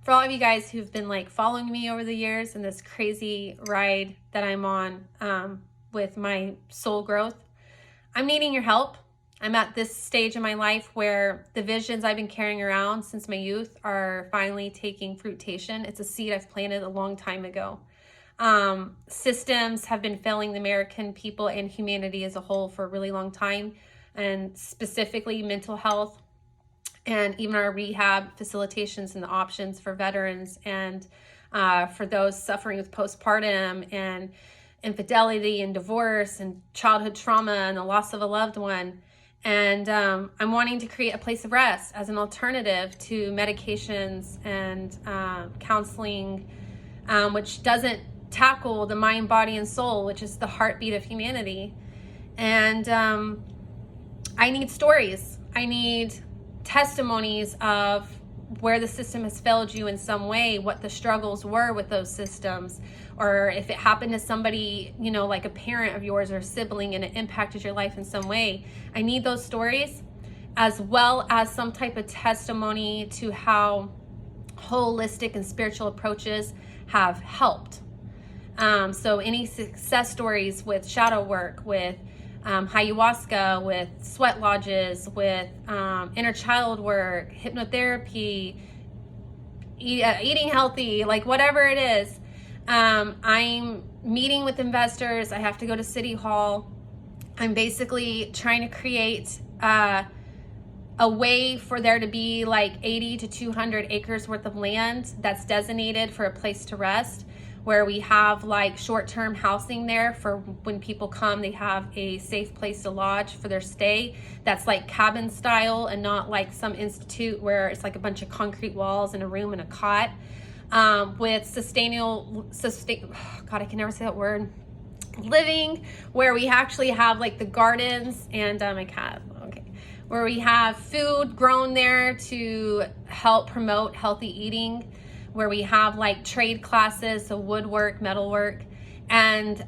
for all of you guys who've been like following me over the years and this crazy ride that I'm on with my soul growth, I'm needing your help. I'm at this stage in my life where the visions I've been carrying around since my youth are finally taking fruition. It's a seed I've planted a long time ago. Systems have been failing the American people and humanity as a whole for a really long time, and specifically mental health, and even our rehab facilitations and the options for veterans and for those suffering with postpartum and infidelity and divorce and childhood trauma and the loss of a loved one. And I'm wanting to create a place of rest as an alternative to medications and counseling, which doesn't tackle the mind, body, and soul, which is the heartbeat of humanity. And I need stories. I need testimonies of where the system has failed you in some way, what the struggles were with those systems, or if it happened to somebody, you know, like a parent of yours or a sibling and it impacted your life in some way. I need those stories, as well as some type of testimony to how holistic and spiritual approaches have helped. So any success stories with shadow work, with ayahuasca, with sweat lodges, with inner child work, hypnotherapy, eating healthy, like whatever it is. I'm meeting with investors. I have to go to City Hall. I'm basically trying to create a way for there to be like 80 to 200 acres worth of land that's designated for a place to rest, where we have like short-term housing there for when people come, they have a safe place to lodge for their stay. That's like cabin style and not like some institute where it's like a bunch of concrete walls and a room and a cot. With God, I can never say that word. Living, where we actually have like the gardens and my cat, okay, where we have food grown there to help promote healthy eating, where we have like trade classes, so woodwork, metalwork, and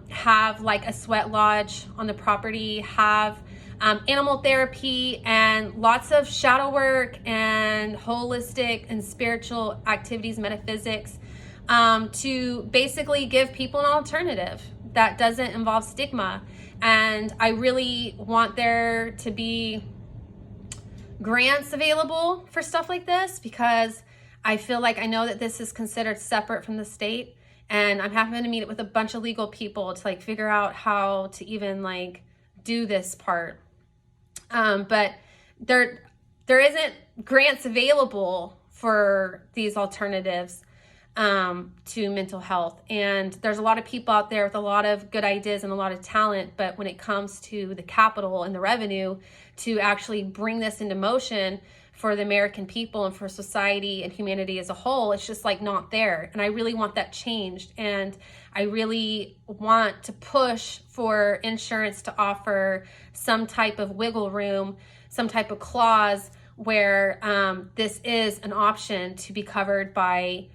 have like a sweat lodge on the property, have animal therapy and lots of shadow work and holistic and spiritual activities, metaphysics, to basically give people an alternative that doesn't involve stigma. And I really want there to be grants available for stuff like this, because I feel like I know that this is considered separate from the state, and I'm having to meet with a bunch of legal people to like figure out how to even like do this part. But there isn't grants available for these alternatives to mental health. And there's a lot of people out there with a lot of good ideas and a lot of talent, but when it comes to the capital and the revenue to actually bring this into motion for the American people and for society and humanity as a whole, it's just like not there. And I really want that changed. And I really want to push for insurance to offer some type of wiggle room, some type of clause where this is an option to be covered by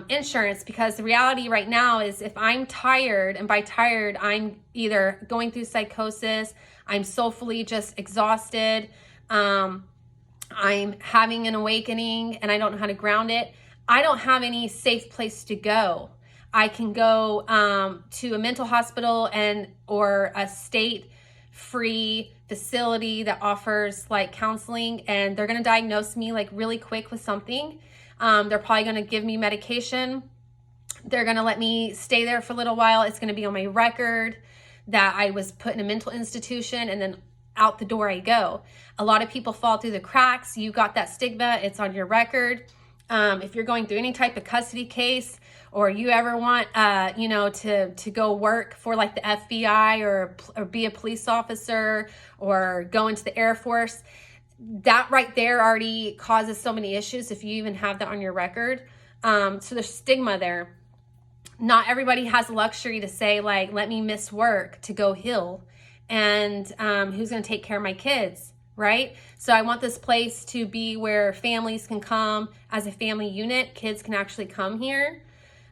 insurance. Because the reality right now is, if I'm tired, and by tired, I'm either going through psychosis, I'm soulfully just exhausted, I'm having an awakening and I don't know how to ground it, I don't have any safe place to go. I can go to a mental hospital or a state-free facility that offers like counseling, and they're going to diagnose me like really quick with something. They're probably going to give me medication. They're going to let me stay there for a little while. It's going to be on my record that I was put in a mental institution, and then out the door I go. A lot of people fall through the cracks. You got that stigma, it's on your record. If you're going through any type of custody case, or you ever want, to go work for like the FBI or be a police officer or go into the Air Force, that right there already causes so many issues if you even have that on your record. So there's stigma there. Not everybody has the luxury to say like, let me miss work to go heal. And who's going to take care of my kids, right? So I want this place to be where families can come as a family unit. Kids can actually come here.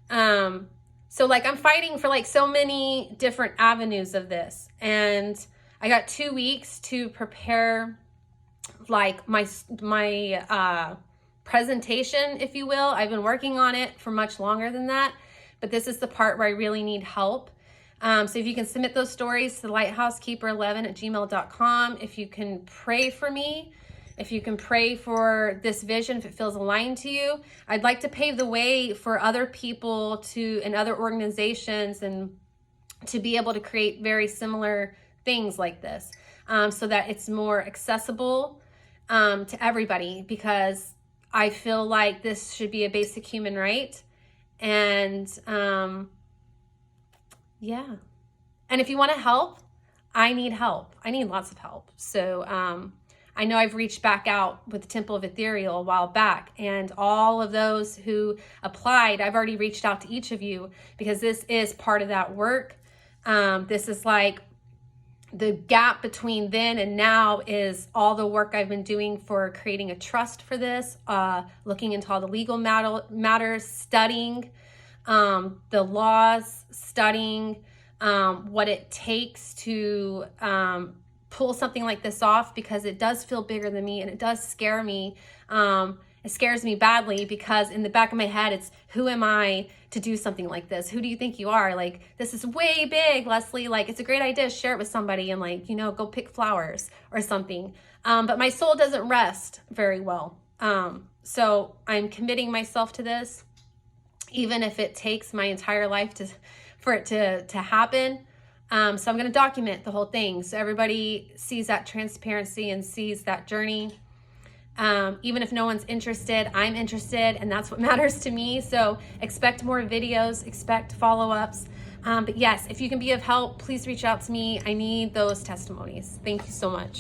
So like I'm fighting for like so many different avenues of this. And I got 2 weeks to prepare like my presentation, if you will. I've been working on it for much longer than that, but this is the part where I really need help. So if you can submit those stories to lighthousekeeper11@gmail.com. If you can pray for me, if you can pray for this vision, if it feels aligned to you, I'd like to pave the way for other people to, and other organizations, and to be able to create very similar things like this, so that it's more accessible to everybody, because I feel like this should be a basic human right. And yeah. And if you want to help, I need help. I need lots of help. So I know I've reached back out with the Temple of Ethereal a while back, and all of those who applied, I've already reached out to each of you, because this is part of that work. This is like the gap between then and now is all the work I've been doing for creating a trust for this, looking into all the legal matters, studying the laws, studying what it takes to pull something like this off, because it does feel bigger than me, and it does scare me. It scares me badly, because in the back of my head, it's, who am I to do something like this? Who do you think you are? Like, this is way big, Leslie. Like, it's a great idea. Share it with somebody and, like, you know, go pick flowers or something. But my soul doesn't rest very well. So I'm committing myself to this, even if it takes my entire life for it to happen. So I'm going to document the whole thing, so everybody sees that transparency and sees that journey. Even if no one's interested, I'm interested, and that's what matters to me. So expect more videos, expect follow-ups. But yes, if you can be of help, please reach out to me. I need those testimonies. Thank you so much.